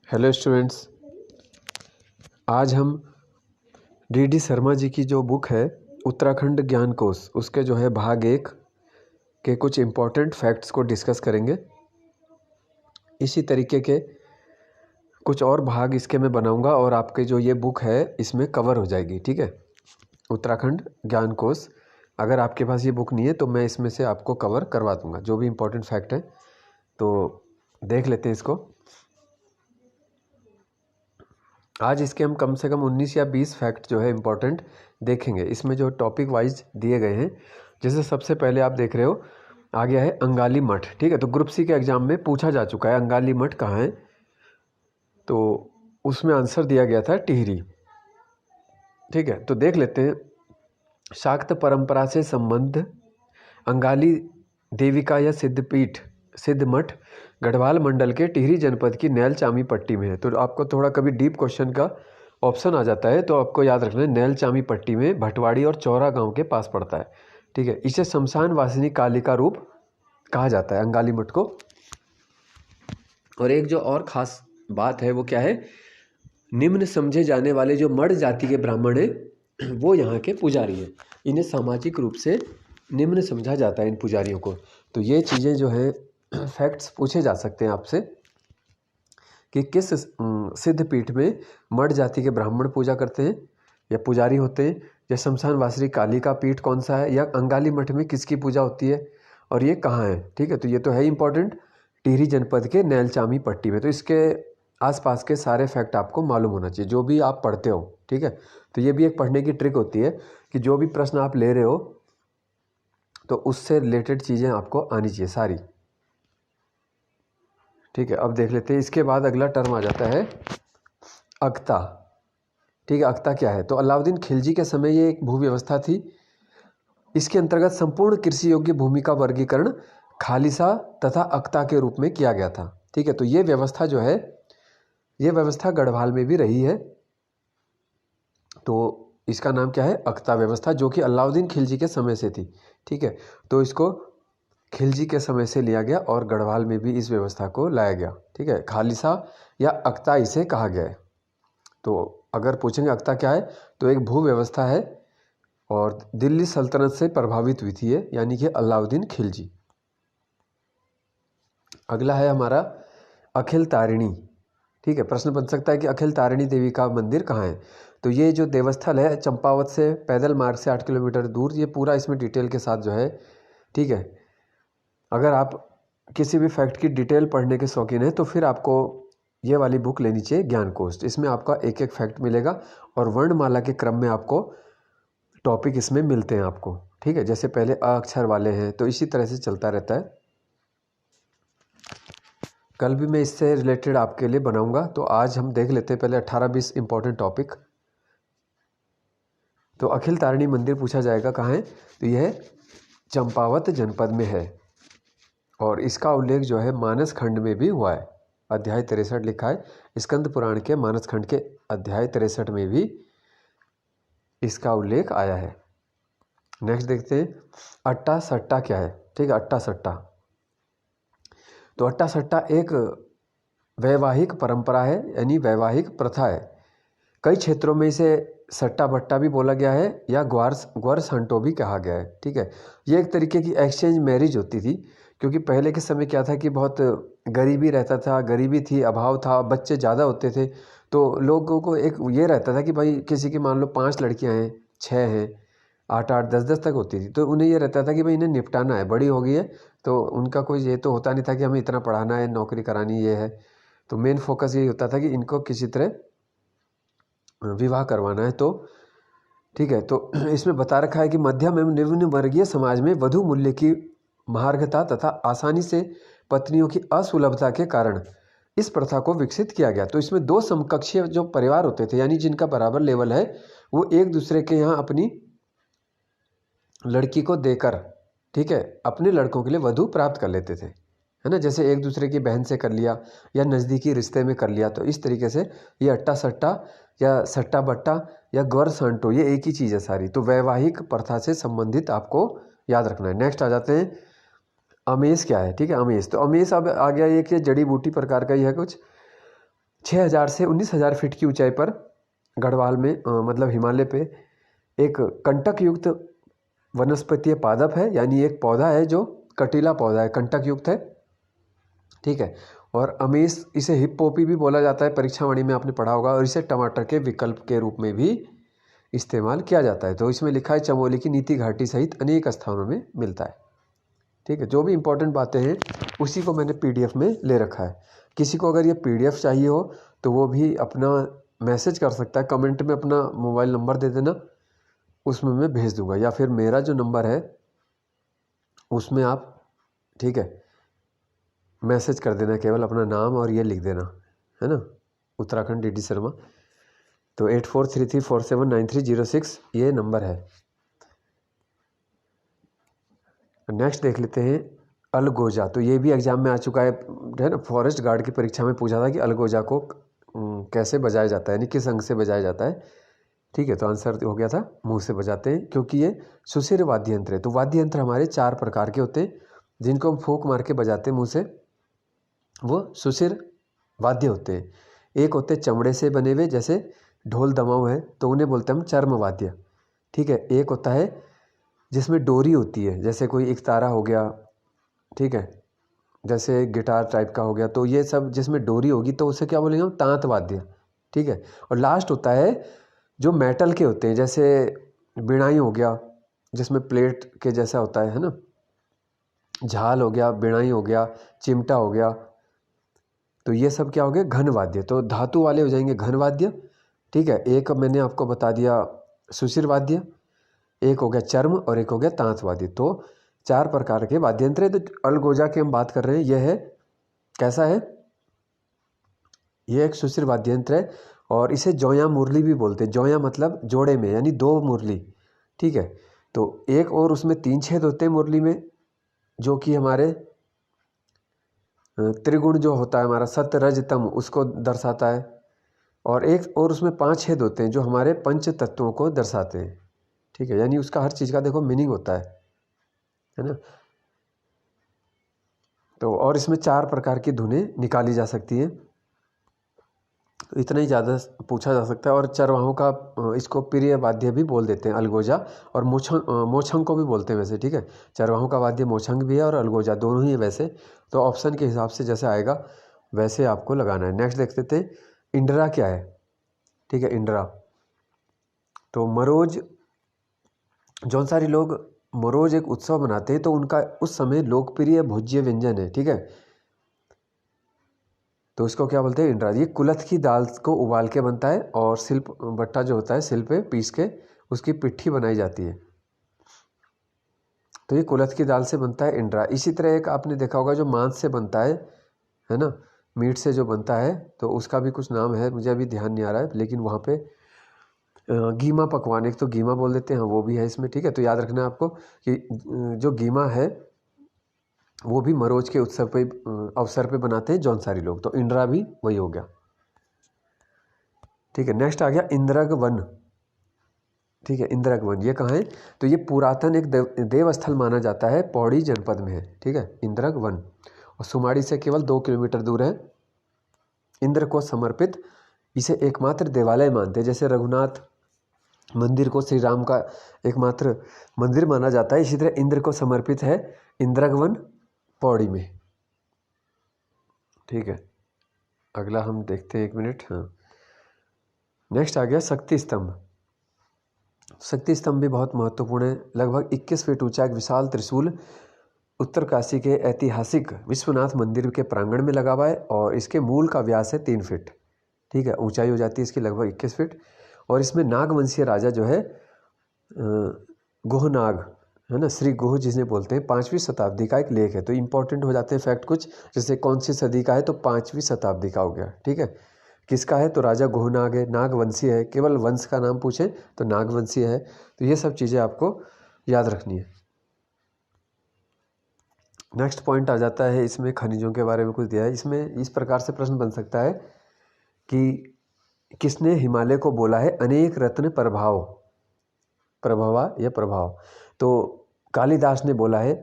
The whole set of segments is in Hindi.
हेलो स्टूडेंट्स, आज हम डी शर्मा जी की जो बुक है उत्तराखंड ज्ञान कोश उसके जो है भाग 1 के कुछ इम्पोर्टेंट फैक्ट्स को डिस्कस करेंगे। इसी तरीके के कुछ और भाग इसके मैं बनाऊंगा और आपके जो ये बुक है इसमें कवर हो जाएगी। ठीक है, उत्तराखंड ज्ञान कोश अगर आपके पास ये बुक नहीं है तो मैं इसमें से आपको कवर करवा दूंगा जो भी इम्पोर्टेंट फैक्ट है। तो देख लेते हैं इसको। आज इसके हम कम से कम 19 या 20 फैक्ट जो है इम्पोर्टेंट देखेंगे। इसमें जो टॉपिक वाइज दिए गए हैं, जैसे सबसे पहले आप देख रहे हो आ गया है अंगाली मठ। ठीक है, तो ग्रुप सी के एग्जाम में पूछा जा चुका है अंगाली मठ कहाँ है, तो उसमें आंसर दिया गया था टिहरी। ठीक है, तो देख लेते हैं। शाक्त परंपरा से संबंध अंगाली देविका या सिद्धपीठ सिद्ध मठ गढ़वाल मंडल के टिहरी जनपद की नैल चामी पट्टी में है। तो आपको थोड़ा कभी डीप क्वेश्चन का ऑप्शन आ जाता है तो आपको याद रखना है नैल चामी पट्टी में भटवाड़ी और चौरा गांव के पास पड़ता है। ठीक है, इसे शमशान वासिनी काली का रूप कहा जाता है अंगाली मठ को। और एक जो और खास बात है वो क्या है, निम्न समझे जाने वाले जो मर्द जाति के ब्राह्मण हैं वो यहाँ के पुजारी हैं। इन्हें सामाजिक रूप से निम्न समझा जाता है इन पुजारियों को। तो ये चीज़ें जो है फैक्ट्स पूछे जा सकते हैं आपसे कि किस सिद्ध पीठ में मर्द जाति के ब्राह्मण पूजा करते हैं या पुजारी होते हैं, या शमशान वासिनी काली का पीठ कौन सा है, या अंगाली मठ में किसकी पूजा होती है और ये कहाँ है। ठीक है, तो ये तो है इंपॉर्टेंट टिहरी जनपद के नैलचामी पट्टी में। तो इसके आसपास के सारे फैक्ट आपको मालूम होना चाहिए जो भी आप पढ़ते हो। ठीक है, तो ये भी एक पढ़ने की ट्रिक होती है कि जो भी प्रश्न आप ले रहे हो तो उससे रिलेटेड चीज़ें आपको आनी चाहिए सारी। ठीक है, अब देख लेते हैं। इसके बाद अगला टर्म आ जाता है अख्ता। ठीक है, अख्ता क्या है, तो अलाउद्दीन खिलजी के समय ये एक भू व्यवस्था थी। इसके अंतर्गत संपूर्ण कृषि योग्य भूमि का वर्गीकरण खालिसा तथा अख्ता के रूप में किया गया था। ठीक है, तो ये व्यवस्था जो है ये व्यवस्था गढ़वाल में भी रही है। तो इसका नाम क्या है, अख्ता व्यवस्था, जो कि अलाउद्दीन खिलजी के समय से थी। ठीक है, तो इसको खिलजी के समय से लिया गया और गढ़वाल में भी इस व्यवस्था को लाया गया। ठीक है, खालिसा या अख्ता इसे कहा गया है। तो अगर पूछेंगे अख्ता क्या है, तो एक भू व्यवस्था है और दिल्ली सल्तनत से प्रभावित हुई थी ये, यानी कि अलाउद्दीन खिलजी। अगला है हमारा अखिल तारिणी। ठीक है, प्रश्न बन सकता है कि अखिल तारिणी देवी का मंदिर कहाँ है। तो ये जो देवस्थल है चंपावत से पैदल मार्ग से 8 किलोमीटर दूर, ये पूरा इसमें डिटेल के साथ जो है। ठीक है, अगर आप किसी भी फैक्ट की डिटेल पढ़ने के शौकीन हैं तो फिर आपको ये वाली बुक लेनी चाहिए ज्ञान कोश। इसमें आपका एक एक फैक्ट मिलेगा और वर्णमाला के क्रम में आपको टॉपिक इसमें मिलते हैं आपको। ठीक है, जैसे पहले अ अक्षर वाले हैं तो इसी तरह से चलता रहता है। कल भी मैं इससे रिलेटेड आपके लिए बनाऊंगा। तो आज हम देख लेते हैं पहले 18-20 इंपॉर्टेंट टॉपिक। तो अखिल तारिणी मंदिर पूछा जाएगा कहाँ है, तो यह चंपावत जनपद में है और इसका उल्लेख जो है मानस खंड में भी हुआ है। अध्याय 63 लिखा है, स्कंद पुराण के मानस खंड के अध्याय 63 में भी इसका उल्लेख आया है। नेक्स्ट देखते हैं अट्टा सट्टा क्या है। ठीक है, अट्टा सट्टा, तो अट्टा सट्टा एक वैवाहिक परंपरा है, यानी वैवाहिक प्रथा है। कई क्षेत्रों में इसे सट्टा बट्टा भी बोला गया है या ग्वार संटो भी कहा गया है। ठीक है, ये एक तरीके की एक्सचेंज मैरिज होती थी, क्योंकि पहले के समय क्या था कि बहुत गरीबी रहता था, गरीबी थी, अभाव था, बच्चे ज़्यादा होते थे। तो लोगों को एक ये रहता था कि भाई किसी की मान लो 5 लड़कियां हैं, 6 हैं, 8-8, 10-10 तक होती थी, तो उन्हें ये रहता था कि भाई इन्हें निपटाना है, बड़ी हो गई है। तो उनका कोई ये तो होता नहीं था कि हमें इतना पढ़ाना है, नौकरी करानी ये है। तो मेन फोकस यही होता था कि इनको किसी तरह विवाह करवाना है। तो ठीक है, तो इसमें बता रखा है कि मध्यम एवं निम्न वर्गीय समाज में वधु मूल्य की महार्घता तथा आसानी से पत्नियों की असुलभता के कारण इस प्रथा को विकसित किया गया। तो इसमें 2 समकक्षीय जो परिवार होते थे, यानी जिनका बराबर लेवल है, वो एक दूसरे के यहाँ अपनी लड़की को देकर, ठीक है, अपने लड़कों के लिए वधु प्राप्त कर लेते थे, है ना। जैसे एक दूसरे की बहन से कर लिया या नज़दीकी रिश्ते में कर लिया। तो इस तरीके से ये अट्टा सट्टा या सट्टा बट्टा या गौर सांटो ये एक ही चीज़ है सारी। तो वैवाहिक प्रथा से संबंधित आपको याद रखना है। नेक्स्ट आ जाते हैं अमेस क्या है। ठीक है, अमेस, तो अमेस अब आ गया ये कि जड़ी बूटी प्रकार का ही है कुछ। 6,000 से 19,000 फीट की ऊंचाई पर गढ़वाल में मतलब हिमालय पे एक कंटक युक्त वनस्पतीय पादप है, यानी एक पौधा है जो कटीला पौधा है, कंटक युक्त है, ठीक है। और अमेस, इसे हिप्पोपी भी बोला जाता है, परीक्षा वाणी में आपने पढ़ा होगा। और इसे टमाटर के विकल्प के रूप में भी इस्तेमाल किया जाता है। तो इसमें लिखा है चमोली की नीति घाटी सहित अनेक स्थानों में मिलता है, ठीक है। जो भी इंपॉर्टेंट बातें हैं उसी को मैंने पीडीएफ में ले रखा है। किसी को अगर ये पीडीएफ चाहिए हो तो वो भी अपना मैसेज कर सकता है, कमेंट में अपना मोबाइल नंबर दे देना, उसमें मैं भेज दूंगा, या फिर मेरा जो नंबर है उसमें आप, ठीक है, मैसेज कर देना, केवल अपना नाम और ये लिख देना, है ना, उत्तराखंड डीडी शर्मा। तो 8433479306 ये नंबर है। नेक्स्ट देख लेते हैं अलगोजा। तो ये भी एग्जाम में आ चुका है ना, फॉरेस्ट गार्ड की परीक्षा में पूछा था कि अलगोजा को कैसे बजाया जाता है, यानी किस अंग से बजाया जाता है, ठीक है। तो आंसर हो गया था मुंह से बजाते हैं, क्योंकि ये सुशिर वाद्य यंत्र है। तो वाद्य यंत्र हमारे 4 प्रकार के होते हैं जिनको हम फूंक मार के बजाते हैं मुंह से, वो सुशिर वाद्य होते हैं। एक होते चमड़े से बने हुए, जैसे ढोल दमाऊ है तो उन्हें बोलते हैं हम चर्म वाद्य, ठीक है। एक होता है जिसमें डोरी होती है, जैसे कोई एक तारा हो गया, ठीक है, जैसे गिटार टाइप का हो गया, तो ये सब जिसमें डोरी होगी तो उसे क्या बोलेंगे हम, तांत वाद्य, ठीक है। और लास्ट होता है जो मेटल के होते हैं, जैसे बिणाई हो गया जिसमें प्लेट के जैसा होता है ना, झाल हो गया, बिणाई हो गया, चिमटा हो गया, तो ये सब क्या हो गया, घन वाद्य। तो धातु वाले हो जाएंगे घन वाद्य, ठीक है। एक मैंने आपको बता दिया सुशिर वाद्य, एक हो गया चर्म और एक हो गया तांत वाद्य। तो 4 प्रकार के वाद्य यंत्र है। तो अलगोजा की हम बात कर रहे हैं, यह है कैसा है, यह एक सुशिर वाद्य यंत्र है और इसे जौया मुरली भी बोलते हैं। जौया मतलब जोड़े में, यानी 2 मुरली, ठीक है। तो एक और उसमें 3 छेद होते हैं मुरली में, जो कि हमारे त्रिगुण जो होता है हमारा सत्य रज तम उसको दर्शाता है। और एक और उसमें 5 छेद होते हैं जो हमारे पंच तत्वों को दर्शाते हैं, ठीक है। यानी उसका हर चीज़ का देखो मीनिंग होता है ना। तो और इसमें 4 प्रकार की धुनें निकाली जा सकती हैं। तो इतना ही ज़्यादा पूछा जा सकता है। और चरवाहों का इसको प्रिय वाद्य भी बोल देते हैं अलगोजा, और मोछंग को भी बोलते हैं वैसे, ठीक है। चरवाहों का वाद्य मोछंग भी है और अलगोजा दोनों ही है वैसे। तो ऑप्शन के हिसाब से जैसे आएगा वैसे आपको लगाना है। नेक्स्ट देख लेते हैं इंड्रा क्या है, ठीक है। इंड्रा तो मरोज, जौनसारी लोग मरोज एक उत्सव मनाते हैं, तो उनका उस समय लोकप्रिय भोज्य व्यंजन है, ठीक है। तो इसको क्या बोलते हैं, इंड्रा। ये कुलथ की दाल को उबाल के बनता है और सिल्प बट्टा जो होता है सिल पे पीस के उसकी पिट्ठी बनाई जाती है। तो ये कुलथ की दाल से बनता है इंड्रा। इसी तरह एक आपने देखा होगा जो मांस से बनता है ना, मीट से जो बनता है, तो उसका भी कुछ नाम है, मुझे अभी ध्यान नहीं आ रहा है, लेकिन वहाँ पे गीमा पकवान, एक तो गीमा बोल देते हैं, वो भी है इसमें, ठीक है। तो याद रखना है आपको कि जो गीमा है वो भी मरोज के उत्सव पे अवसर पे बनाते हैं जौनसारी लोग। तो इंड्रा भी वही हो गया, ठीक है। नेक्स्ट आ गया इंद्रग वन, ठीक है। इंद्रग वन ये कहाँ है, तो ये पुरातन एक देवस्थल माना जाता है, पौड़ी जनपद में है, ठीक है, इंद्रग वन। और सुमाड़ी से केवल 2 किलोमीटर दूर है। इंद्र को समर्पित इसे एकमात्र देवालय मानते हैं, जैसे रघुनाथ मंदिर को श्री राम का एकमात्र मंदिर माना जाता है, इसी तरह इंद्र को समर्पित है इंद्रग वन पौड़ी में, ठीक है। अगला हम देखते हैं, 1 मिनट, हाँ। नेक्स्ट आ गया शक्ति स्तंभ। शक्ति स्तंभ भी बहुत महत्वपूर्ण है। लगभग 21 फीट ऊंचा एक विशाल त्रिशूल उत्तरकाशी के ऐतिहासिक विश्वनाथ मंदिर के प्रांगण में लगा हुआ है और इसके मूल का व्यास है 3 फीट, ठीक है। ऊंचाई हो जाती है इसकी लगभग 21 फीट। और इसमें नागवंशीय राजा जो है गोहनाग, है ना, श्री गोह जिसे बोलते हैं, 5वीं शताब्दी का एक लेख है। तो इंपॉर्टेंट हो जाते हैं फैक्ट कुछ, जैसे कौन सी सदी का है, तो 5वीं शताब्दी का हो गया, ठीक है। किसका है, तो राजा गोहनाग है, नागवंशीय है, केवल वंश का नाम पूछे तो नागवंशीय है। तो ये सब चीज़ें आपको याद रखनी है। नेक्स्ट पॉइंट आ जाता है, इसमें खनिजों के बारे में कुछ दिया है। इसमें इस प्रकार से प्रश्न बन सकता है कि किसने हिमालय को बोला है अनेक रत्न प्रभाव, प्रभावा या प्रभाव। तो कालिदास ने बोला है,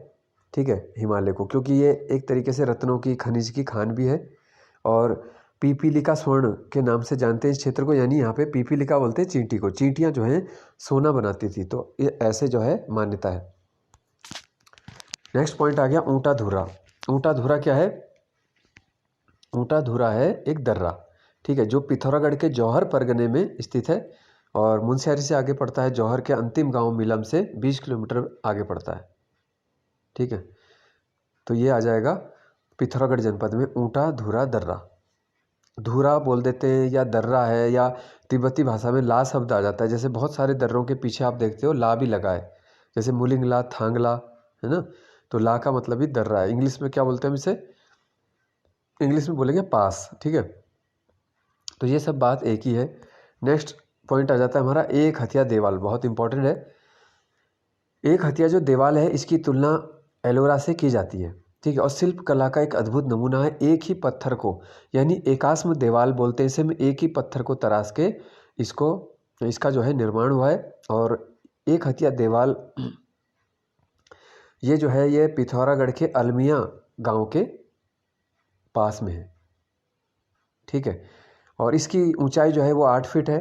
ठीक है, हिमालय को, क्योंकि ये एक तरीके से रत्नों की, खनिज की खान भी है। और पीपीलिका स्वर्ण के नाम से जानते हैं इस क्षेत्र को, यानी यहाँ पे पीपीलिका बोलते हैं चींटी को। चींटियाँ जो हैं सोना बनाती थी, तो ये ऐसे जो है मान्यता है। नेक्स्ट पॉइंट आ गया ऊँटा धुरा। ऊँटा धुरा क्या है? ऊँटा धुरा है एक दर्रा, ठीक है, जो पिथौरागढ़ के जौहर परगने में स्थित है और मुनस्यारी से आगे पड़ता है। जौहर के अंतिम गांव मिलम से 20 किलोमीटर आगे पड़ता है, ठीक है। तो ये आ जाएगा पिथौरागढ़ जनपद में ऊँटा धुरा दर्रा। धुरा बोल देते हैं या दर्रा है, या तिब्बती भाषा में ला शब्द आ जाता है। जैसे बहुत सारे दर्रों के पीछे आप देखते हो ला भी लगा है, जैसे मुलिंगला, थांगला, है ना। तो ला का मतलब ही दर्रा है। इंग्लिश में क्या बोलते हैं हम इसे? इंग्लिश में बोलेंगे पास, ठीक है। तो ये सब बात एक ही है। नेक्स्ट पॉइंट आ जाता है हमारा एक हथिया देवाल, बहुत इंपॉर्टेंट है। एक हथिया जो देवाल है इसकी तुलना एलोरा से की जाती है, ठीक है, और शिल्प कला का एक अद्भुत नमूना है। एक ही पत्थर को, यानी एकास्म देवाल बोलते हैं इसे, में एक ही पत्थर को तराश के इसका जो है निर्माण हुआ है। और एक हथिया देवाल ये जो है ये पिथौरागढ़ के अलमिया गांव के पास में है, ठीक है। और इसकी ऊंचाई जो है वो 8 फीट है।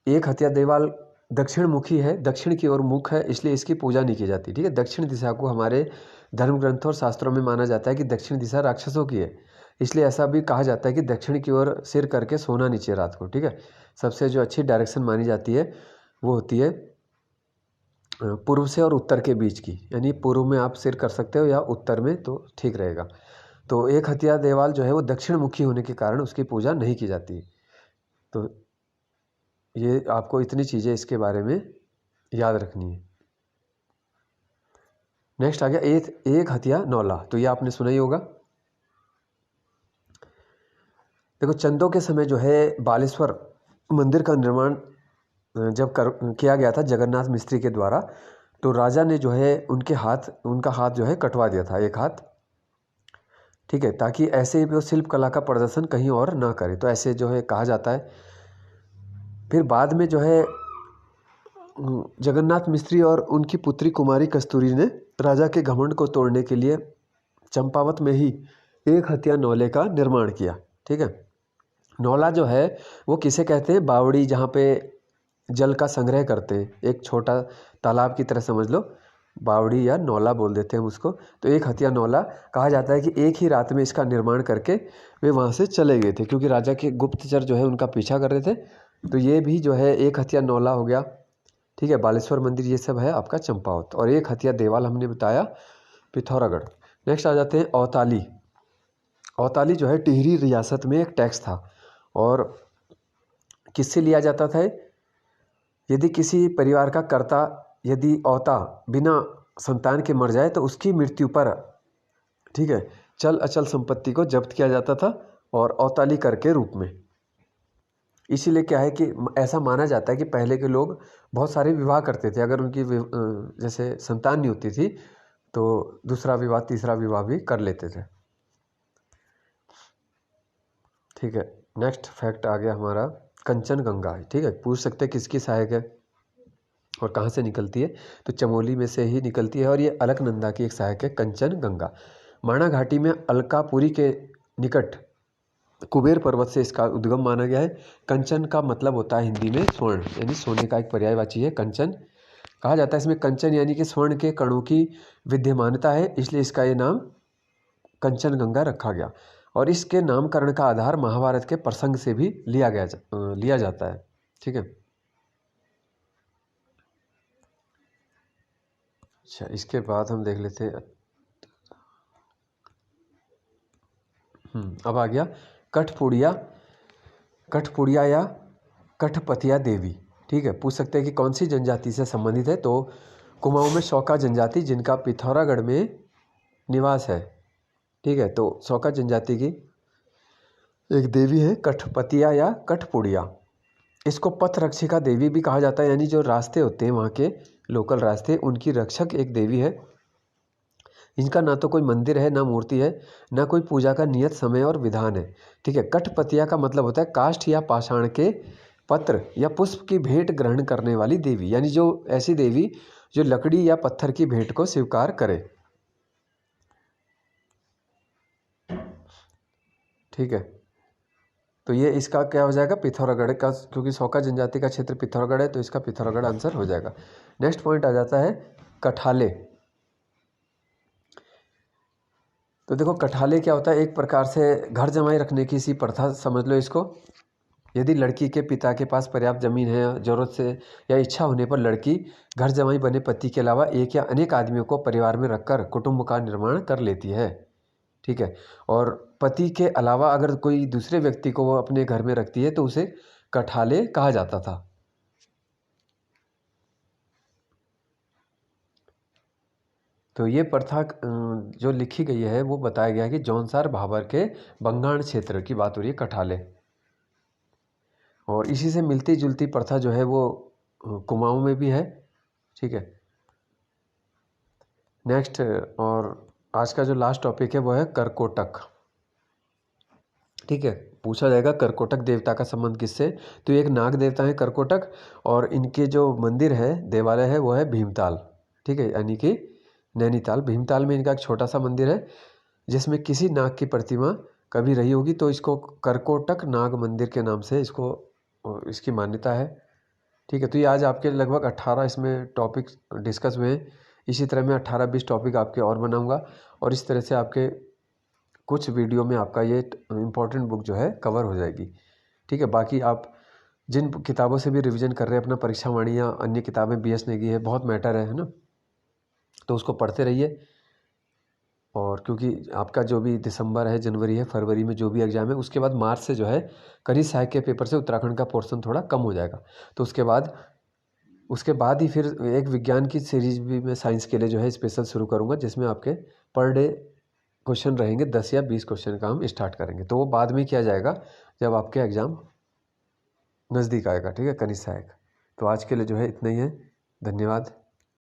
एक हथिया देवाल दक्षिण मुखी है, दक्षिण की ओर मुख है, इसलिए इसकी पूजा नहीं की जाती, ठीक है। दक्षिण दिशा को हमारे धर्म ग्रंथों और शास्त्रों में माना जाता है कि दक्षिण दिशा राक्षसों की है, इसलिए ऐसा भी कहा जाता है कि दक्षिण की ओर सिर करके सोना नीचे रात को, ठीक है। सबसे जो अच्छी डायरेक्शन मानी जाती है वो होती है पूर्व से और उत्तर के बीच की, यानी पूर्व में आप सिर कर सकते हो या उत्तर में, तो ठीक रहेगा। तो एक हथिया देवाल जो है वो दक्षिण मुखी होने के कारण उसकी पूजा नहीं की जाती। तो ये आपको इतनी चीज़ें इसके बारे में याद रखनी है। नेक्स्ट आ गया एक हथिया नौला। तो ये आपने सुना ही होगा। देखो चंदों के समय जो है बालेश्वर मंदिर का निर्माण जब किया गया था जगन्नाथ मिस्त्री के द्वारा, तो राजा ने जो है उनका हाथ जो है कटवा दिया था, एक हाथ, ठीक है, ताकि ऐसे ही वो शिल्प कला का प्रदर्शन कहीं और ना करे। तो ऐसे जो है कहा जाता है। फिर बाद में जो है जगन्नाथ मिस्त्री और उनकी पुत्री कुमारी कस्तूरी ने राजा के घमंड को तोड़ने के लिए चंपावत में ही एक हथिया नौले का निर्माण किया, ठीक है। नौला जो है वो किसे कहते हैं? बावड़ी, जहाँ पे जल का संग्रह करते हैं, एक छोटा तालाब की तरह समझ लो, बावड़ी या नौला बोल देते हैं हम उसको। तो एक हथिया नौला कहा जाता है कि एक ही रात में इसका निर्माण करके वे वहाँ से चले गए थे, क्योंकि राजा के गुप्तचर जो है उनका पीछा कर रहे थे। तो ये भी जो है एक हथिया नौला हो गया, ठीक है। बालेश्वर मंदिर ये सब है आपका चंपावत। और एक हथिया देवाल हमने बताया पिथौरागढ़। नेक्स्ट आ जाते हैं औताली। औताली जो है टिहरी रियासत में एक टैक्स था, और किससे लिया जाता था? यदि किसी परिवार का कर्ता यदि औता बिना संतान के मर जाए तो उसकी मृत्यु पर, ठीक है, चल अचल संपत्ति को जब्त किया जाता था, और औताली कर के रूप में। इसीलिए क्या है कि ऐसा माना जाता है कि पहले के लोग बहुत सारे विवाह करते थे। अगर उनकी जैसे संतान नहीं होती थी तो दूसरा विवाह, तीसरा विवाह भी कर लेते थे, ठीक है। नेक्स्ट फैक्ट आ गया हमारा कंचनगंगा, ठीक है। पूछ सकते हैं किसकी सहायक है और कहाँ से निकलती है? तो चमोली में से ही निकलती है, और ये अलकनंदा की एक सहायक है कंचनगंगा। माणा घाटी में अलकापुरी के निकट कुबेर पर्वत से इसका उद्गम माना गया है। कंचन का मतलब होता है हिंदी में स्वर्ण, यानी सोने का एक पर्यायवाची है कंचन। कहा जाता है इसमें कंचन यानी कि स्वर्ण के कणों की विद्यमानता है, इसलिए इसका ये नाम कंचनगंगा रखा गया। और इसके नामकरण का आधार महाभारत के प्रसंग से भी लिया जाता है, ठीक है। अच्छा, इसके बाद हम देख लेते हैं। अब आ गया कठपुड़िया या कठपतिया देवी, ठीक है। पूछ सकते हैं कि कौन सी जनजाति से संबंधित है? तो कुमाऊं में शौका जनजाति, जिनका पिथौरागढ़ में निवास है, ठीक है। तो शौका जनजाति की एक देवी है कठपतिया या कठपुड़िया। इसको पथ रक्षिका देवी भी कहा जाता है, यानी जो रास्ते होते हैं वहाँ के लोकल रास्ते, उनकी रक्षक एक देवी है। इनका ना तो कोई मंदिर है, ना मूर्ति है, ना कोई पूजा का नियत समय और विधान है, ठीक है। कठपतिया का मतलब होता है काष्ठ या पाषाण के पत्र या पुष्प की भेंट ग्रहण करने वाली देवी, यानी जो ऐसी देवी जो लकड़ी या पत्थर की भेंट को स्वीकार करे, ठीक है। तो ये इसका क्या हो जाएगा, पिथौरागढ़ का, क्योंकि सौका जनजाति का क्षेत्र पिथौरागढ़ है तो इसका पिथौरागढ़ आंसर हो जाएगा। नेक्स्ट पॉइंट आ जाता है कठाले। तो देखो कठाले क्या होता है, एक प्रकार से घर जमाई रखने की सी प्रथा समझ लो इसको। यदि लड़की के पिता के पास पर्याप्त जमीन है, जरूरत से या इच्छा होने पर लड़की घर जमाई बने पति के अलावा एक या अनेक आदमियों को परिवार में रखकर कुटुंब का निर्माण कर लेती है, ठीक है। और पति के अलावा अगर कोई दूसरे व्यक्ति को वो अपने घर में रखती है तो उसे कठाले कहा जाता था। तो ये प्रथा जो लिखी गई है वो बताया गया है कि जौनसार भाबर के बंगाण क्षेत्र की बात हो रही है, कठाले। और इसी से मिलती जुलती प्रथा जो है वो कुमाऊं में भी है, ठीक है। नेक्स्ट, और आज का जो लास्ट टॉपिक है वो है करकोटक, ठीक है। पूछा जाएगा करकोटक देवता का संबंध किससे, तो एक नाग देवता है करकोटक, और इनके जो मंदिर है, देवालय है, वो है भीमताल, ठीक है, यानी कि नैनीताल। भीमताल में इनका एक छोटा सा मंदिर है जिसमें किसी नाग की प्रतिमा कभी रही होगी, तो इसको करकोटक नाग मंदिर के नाम से इसकी मान्यता है, ठीक है। तो ये आज आपके लगभग 18 इसमें टॉपिक डिस्कस हुए हैं। इसी तरह मैं 18-20 टॉपिक आपके और बनाऊंगा, और इस तरह से आपके कुछ वीडियो में आपका ये इम्पोर्टेंट बुक जो है कवर हो जाएगी, ठीक है। बाकी आप जिन किताबों से भी रिवीजन कर रहे हैं, अपना परीक्षा वाणी या अन्य किताबें BS नेगी है, बहुत मैटर है ना, तो उसको पढ़ते रहिए। और क्योंकि आपका जो भी दिसंबर है, जनवरी है, फरवरी में जो भी एग्ज़ाम है, उसके बाद मार्च से जो है करीब सहायक के पेपर से उत्तराखंड का पोर्शन थोड़ा कम हो जाएगा। तो उसके बाद ही फिर एक विज्ञान की सीरीज भी मैं साइंस के लिए जो है स्पेशल शुरू करूँगा, जिसमें आपके पर डे क्वेश्चन रहेंगे, 10 या 20 क्वेश्चन का हम स्टार्ट करेंगे। तो वो बाद में किया जाएगा जब आपके एग्ज़ाम नज़दीक आएगा, ठीक है, कनिष्ठ सहायक। तो आज के लिए जो है इतना ही है। धन्यवाद।